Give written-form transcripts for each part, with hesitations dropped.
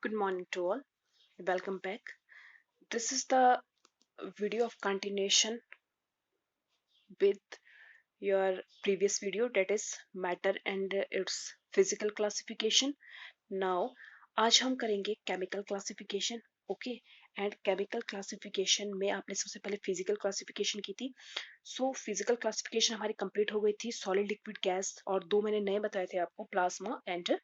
Good morning to all. Welcome back. This is the video of continuation with your previous video, that is matter and its physical classification. Now आज हम करेंगे chemical classification. Okay. And chemical classification में आपने सबसे पहले physical classification की थी. So physical classification हमारी कंप्लीट हो गई थी. सॉलिड, लिक्विड, गैस और दो मैंने नए बताए थे आपको, प्लाज्मा एंड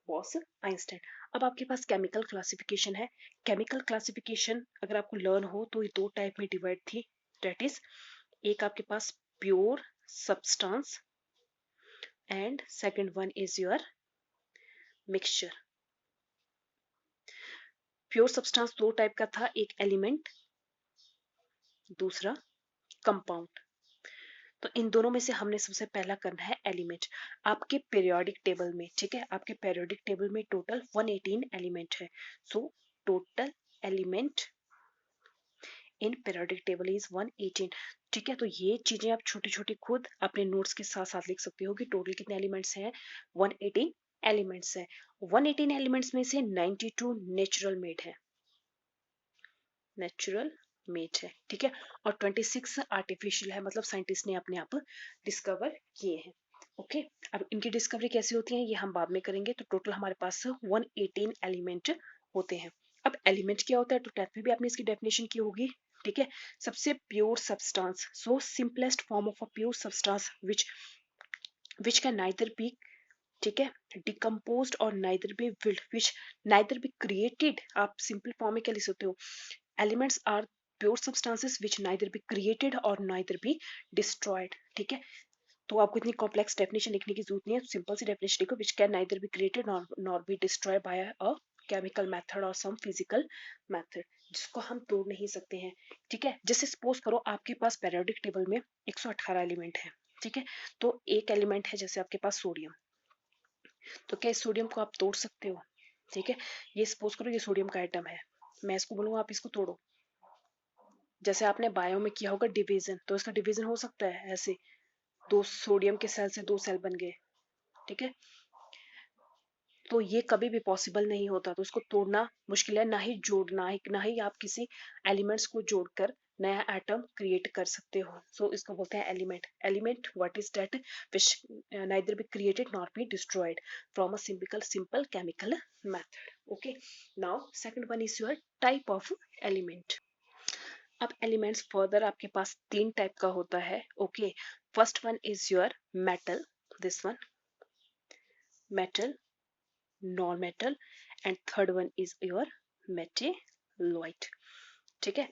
बॉस आइंस्टाइन. अब आपके पास केमिकल क्लासिफिकेशन है. केमिकल क्लासिफिकेशन अगर आपको लर्न हो तो ये दो टाइप में डिवाइड थी. दैट इज, एक आपके पास pure substance and second one is your mixture. Pure substance दो टाइप का था, एक एलिमेंट, दूसरा कंपाउंड. तो इन दोनों में से हमने सबसे पहला करना है एलिमेंट. आपके पीरियोडिक टेबल में, ठीक है, आपके पीरियोडिक टेबल में टोटल 118 एलिमेंट है. So total element in periodic table is 118. ठीक है, तो ये चीजें आप छोटी छोटी खुद अपने नोट्स के साथ साथ लिख सकते हो कि टोटल कितने एलिमेंट्स हैं. 118 एलिमेंट्स हैं. 118 एलिमेंट्स में से 92 नेचुरल मेड है, नेचुरल मेड है. ठीक है, और 26 आर्टिफिशियल है, मतलब साइंटिस्ट ने अपने आप डिस्कवर किए हैं. ओके. अब इनकी डिस्कवरी कैसे होती है ये हम बाद में करेंगे. तो टोटल हमारे पास 118 एलिमेंट होते हैं. अब एलिमेंट क्या होता है, तो 10th में भी आपने इसकी डेफिनेशन की होगी. ठीक है, सबसे pure substance, so simplest form of a pure substance which can neither be, ठीक है, डिकम्पोज्ड और neither be willed, which neither be created. आप सिंपल फॉर्म में क्या लिख सकते हो, elements are pure substances which neither be created और नाइदर बी डिस्ट्रॉयड. ठीक है, तो आपको इतनी कॉम्प्लेक्स डेफिनेशन लिखने की जरूरत नहीं है. सिंपल सी डेफिनेशन लिखो, विच can neither be created nor be destroyed by a chemical method और सम फिजिकल मेथड, जिसको हम तोड़ नहीं सकते हैं. ठीक है, जैसे सपोज करो आपके पास पीरियोडिक टेबल में 118 एलिमेंट है. ठीक है, तो एक एलिमेंट है जैसे आपके पास सोडियम. तो क्या इस सोडियम को आप तोड़ सकते हो? ठीक है, ये सपोज करो ये सोडियम का एटम है, मैं इसको बोलूंगा आप इसको तोड़ो. जैसे आपने बायो में किया होगा डिवीजन, तो इसका डिवीजन हो सकता है ऐसे, दो सोडियम के सेल से दो सेल बन गए. ठीक है, तो ये कभी भी पॉसिबल नहीं होता, तो उसको तोड़ना मुश्किल है. ना ही जोड़ना, ना ही आप किसी एलिमेंट्स को जोड़कर नया एटम क्रिएट कर सकते हो. सो इसको बोलते हैं element. Element what is that which neither be created not be destroyed from a simple chemical method. Okay. Now second one is your type of element. अब एलिमेंट्स फर्दर आपके पास तीन टाइप का होता है. Okay, first one is your metal, this one metal, non metal, and third one is your metalloid. ठीक है,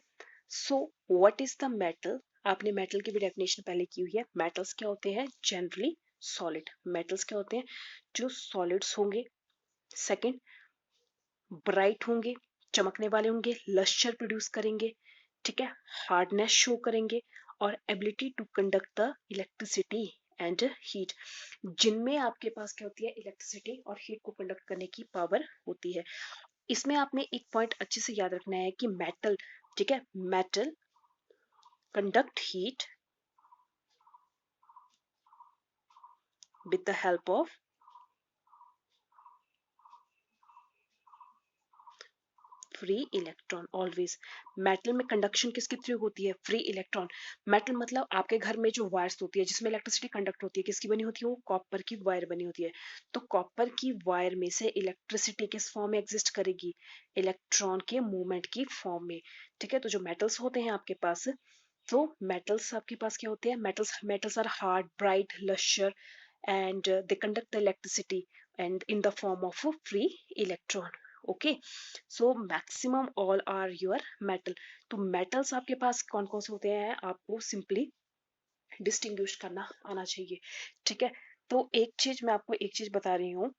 so what is the metal. आपने metal की भी डेफिनेशन पहले की हुई है. मेटल्स क्या होते हैं, जनरली सॉलिड. मेटल्स क्या होते हैं, जो सॉलिड्स होंगे. सेकंड, ब्राइट होंगे, चमकने वाले होंगे, लस्टर प्रोड्यूस करेंगे. ठीक है, हार्डनेस शो करेंगे और ability to conduct the electricity and heat, जिनमें आपके पास क्या होती है, इलेक्ट्रिसिटी और हीट को कंडक्ट करने की पावर होती है. इसमें आपने एक पॉइंट अच्छे से याद रखना है कि मेटल, ठीक है, metal conduct heat with the help of free electron. Always metal में कंडक्शन किसके थ्रू होती है, फ्री इलेक्ट्रॉन. मेटल मतलब आपके घर में जो वायर्स होती है जिसमें इलेक्ट्रिसिटी कंडक्ट होती है, किसकी बनी होती है, वो कॉपर की वायर बनी होती है. तो कॉपर की वायर में से इलेक्ट्रिसिटी किस फॉर्म में एग्जिस्ट करेगी, इलेक्ट्रॉन के मूवमेंट की फॉर्म में. ठीक है, तो जो मेटल्स होते हैं आपके पास, तो मेटल्स आपके पास क्या होते हैं, metals metals are hard, bright, lustre, and they conduct the electricity and in the form of a free electron. Okay, so maximum all are your metal. तो metals आपके पास कौन कौन से होते हैं, आपको सिंपली डिस्टिंग्विश करना आना चाहिए. ठीक है, तो एक चीज मैं आपको एक चीज बता रही हूँ,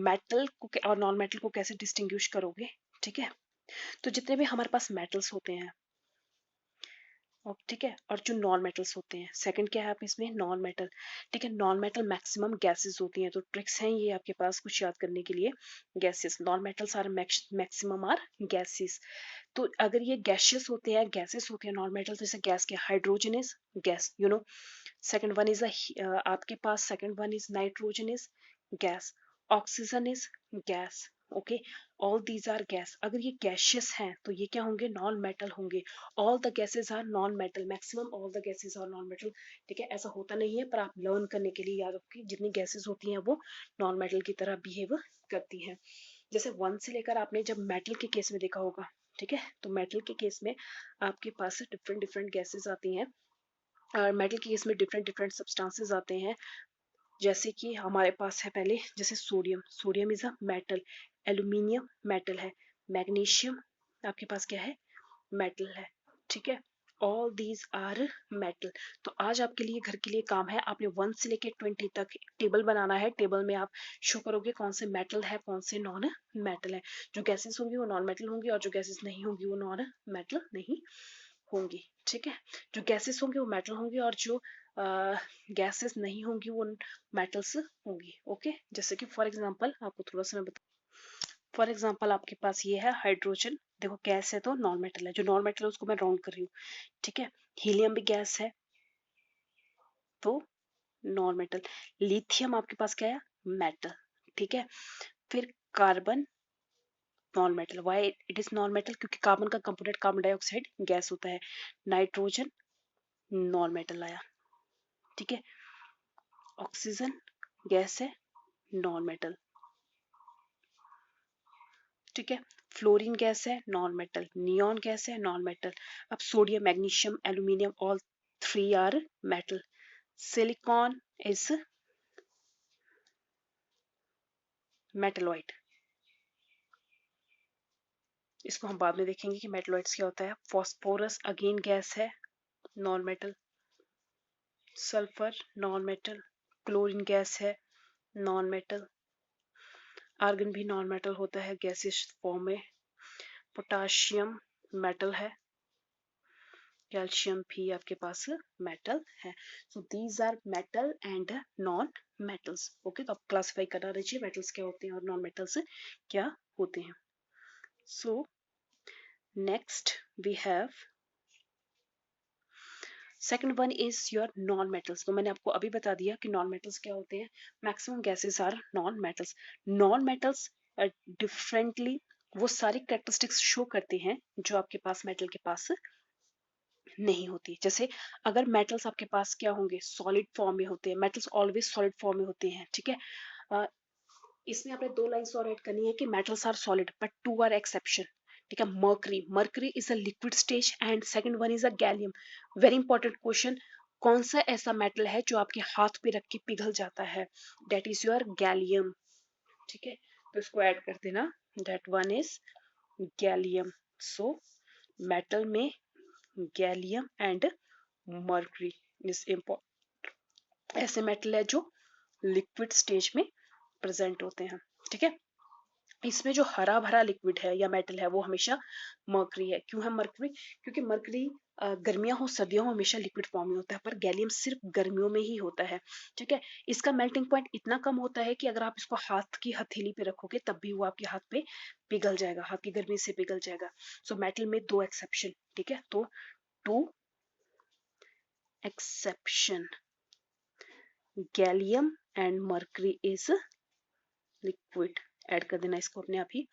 मेटल को और नॉन मेटल को कैसे डिस्टिंग्विश करोगे. ठीक है, तो जितने भी हमारे पास मेटल्स होते हैं, और ठीक है, और जो नॉन मेटल्स होते हैं, सेकंड क्या है आप इसमें, नॉन मेटल. ठीक है, नॉन मेटल मैक्सिमम गैसेस होती हैं. तो ट्रिक्स हैं ये आपके पास कुछ याद करने के लिए. Gases, non metals are maximum are gases. तो अगर ये गैशियस होते हैं, गैसेस होते हैं नॉन मेटल, जैसे गैस के hydrogen is gas, second one is आपके पास second one is nitrogen is gas. Oxygen is gas, okay, all these are gas. अगर ये गैशियस हैं तो ये क्या होंगे, नॉन मेटल होंगे। All the gases are non metal, maximum all the gases are non metal, ठीक है। ऐसा होता नहीं है, पर आप लर्न करने के लिए याद रखिए जितनी गैसेस होती हैं वो नॉन मेटल की तरह बिहेव करती हैं। जैसे वन से लेकर आपने जब मेटल के केस में देखा होगा, ठीक है, तो मेटल के केस में आपके पास डिफरेंट डिफरेंट गैसेस आती हैं, और मेटल के केस में डिफरेंट डिफरेंट सब्सटेंसेस आते हैं। जैसे कि हमारे पास है पहले, जैसे sodium, sodium is a metal, aluminium metal है, मैग्नीशियम आपके पास क्या है, मेटल है, ठीक है। All these are metal. तो आज आपके लिए घर के लिए काम है, आपने 1 से लेके 20 तक टेबल बनाना है। टेबल में आप शो करोगे कौन से मेटल है, कौन से नॉन मेटल है। जो गैसेस होंगी वो नॉन मेटल होंगी, और जो गैसेस नहीं होंगी वो नॉन मेटल नहीं होंगी, ठीक है। जो गैसेस होंगे वो मेटल होंगी, और जो गैसेस नहीं होंगी वो मेटल्स होंगी, ओके। जैसे कि फॉर एग्जांपल आपको थोड़ा सा मैं बता, फॉर एग्जांपल आपके पास ये है हाइड्रोजन, देखो गैस है तो नॉन मेटल है, जो नॉन मेटल है उसको मैं राउंड कर रही हूँ, ठीक है। हीलियम भी गैस है तो नॉन मेटल। लिथियम आपके पास क्या है, मेटल, ठीक है। फिर carbon non metal, why it is non metal, क्योंकि कार्बन का कंपोनेंट कार्बन डाइऑक्साइड गैस होता है। नाइट्रोजन नॉन मेटल आया, ठीक है। ऑक्सीजन गैस है, नॉन मेटल, ठीक है। फ्लोरीन गैस है, नॉन मेटल। नियॉन गैस है, नॉन मेटल। अब sodium, magnesium, aluminium, all three are metal. Silicon is metalloid, इसको हम बाद में देखेंगे कि मेटलॉइड्स क्या होता है। फॉस्फोरस अगेन गैस है, non metal. Sulphur non metal. Chlorine gas है, नॉन मेटल। आर्गन भी नॉन मेटल होता है गैसियस फॉर्म में। पोटाशियम मेटल है, कैल्शियम भी आपके पास मेटल है। So these are metal and non metals, okay. तो आप क्लासिफाई करना रहिए मेटल्स क्या होते हैं और नॉन मेटल्स क्या होते हैं। So next we have second one is your non metals. तो मैंने आपको अभी बता दिया कि नॉन मेटल्स क्या होते हैं। Maximum gases are non metals. Non metals differently वो सारी कैरेक्टरिस्टिक्स शो करते हैं जो आपके पास मेटल के पास नहीं होती। जैसे अगर मेटल्स आपके पास क्या होंगे, सॉलिड फॉर्म में होते हैं, मेटल्स ऑलवेज सॉलिड फॉर्म में होते हैं, ठीक है। अ, इसमें आपने दो लाइन्स और ऐड करनी है कि metals are solid but two are exception, ठीक है। Mercury, mercury is a liquid stage and second one is a gallium. Very important question, कौन सा ऐसा मेटल है जो आपके हाथ पे रख के पिघल जाता है, दैट इज योर गैलियम, ठीक है। तो इसको ऐड कर देना, that one is gallium. So metal में gallium and mercury is important, ऐसे मेटल है जो लिक्विड स्टेज में प्रेजेंट होते हैं, ठीक है। इसमें जो हरा भरा लिक्विड है या मेटल है वो हमेशा मर्करी है। क्यों है मर्करी, क्योंकि मर्करी गर्मियां हो सर्दियों में हमेशा लिक्विड फॉर्म में होता है, पर गैलियम सिर्फ गर्मियों में ही होता है, ठीक है। इसका मेल्टिंग पॉइंट इतना कम होता है कि अगर आप इसको हाथ की हथेली पे रखोगे तब भी वो आपके हाथ पे पिघल जाएगा, हाथ की गर्मी से पिघल जाएगा। सो मेटल में दो एक्सेप्शन, ठीक है। तो two exception, gallium and mercury is liquid, add कर देना इसको अपने आप ही,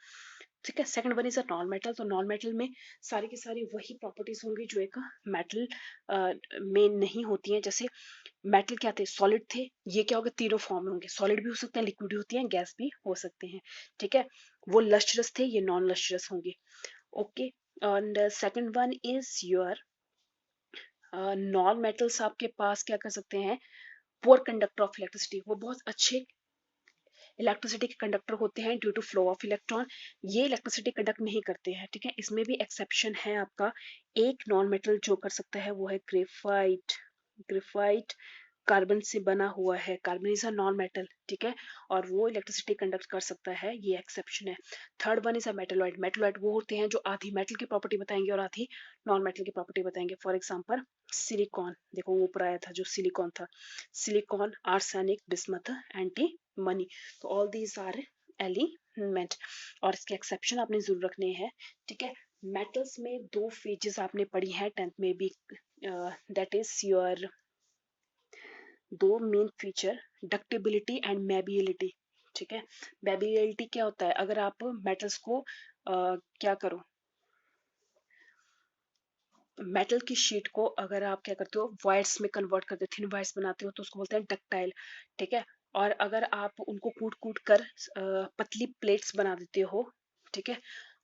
ठीक है। Second one is a non metal. तो नॉन मेटल में सारी की सारी वही प्रॉपर्टीज होंगी जो एक मेटल में नहीं होती हैं। जैसे मेटल क्या थे, सॉलिड थे, ये क्या होगा, तीनों फॉर्म में होंगे, सॉलिड भी हो सकते हैं, लिक्विड भी होती हैं, गैस भी हो सकते हैं, ठीक है। वो लस्ट्रस थे, ये नॉन लस्ट्रस होंगे, okay. And second one is your non metals आपके पास क्या कर सकते हैं, पुअर कंडक्टर ऑफ इलेक्ट्रिसिटी, वो बहुत अच्छे इलेक्ट्रिसिटी के कंडक्टर होते हैं due to flow of electron, ये इलेक्ट्रिसिटी कंडक्ट नहीं करते हैं, ठीक है। इसमें भी एक्सेप्शन है आपका, एक नॉन मेटल जो कर सकता है वो है ग्रेफाइट। ग्रेफाइट कार्बन से बना हुआ है, carbon is a non metal, ठीक है, और वो इलेक्ट्रिसिटी कंडक्ट कर सकता है, ये एक्सेप्शन है। Third one is a metalloid. Metalloid वो होते हैं जो आधी मेटल की प्रॉपर्टी बताएंगे और आधी नॉन मेटल की प्रॉपर्टी बताएंगे। फॉर एग्जांपल सिलिकॉन, देखो वो ऊपर आया था जो सिलिकॉन था, सिलिकॉन, आर्सेनिक, बिस्मथ, एंटीमनी, तो ऑल दीज आर एलिमेंट, और इसके एक्सेप्शन आपने जरूर रखने हैं, ठीक है। मेटल्स में दो फेजेस आपने पढ़ी है 10th में भी, दैट इज योर दो मेन फीचर, डक्टिबिलिटी एंड मैबिलिटी, ठीक है। वेबिलिटी क्या होता है, अगर आप मेटल्स को क्या करो, मेटल की शीट को अगर आप क्या करते हो वायर्स में कन्वर्ट करते हो, थिन वायर्स बनाते हो, तो उसको बोलते हैं डक्टाइल। ठीक है। और अगर आप उनको कूट कूट कर पतली प्लेट्स बना देते हो, ठीक है,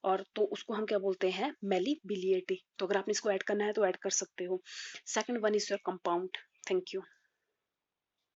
और तो उसको हम क्या बोलते हैं, मेलीबिलिटी। तो अगर आपने इसको ऐड करना है तो ऐड कर सकते हो। Second one is your compound. Thank you.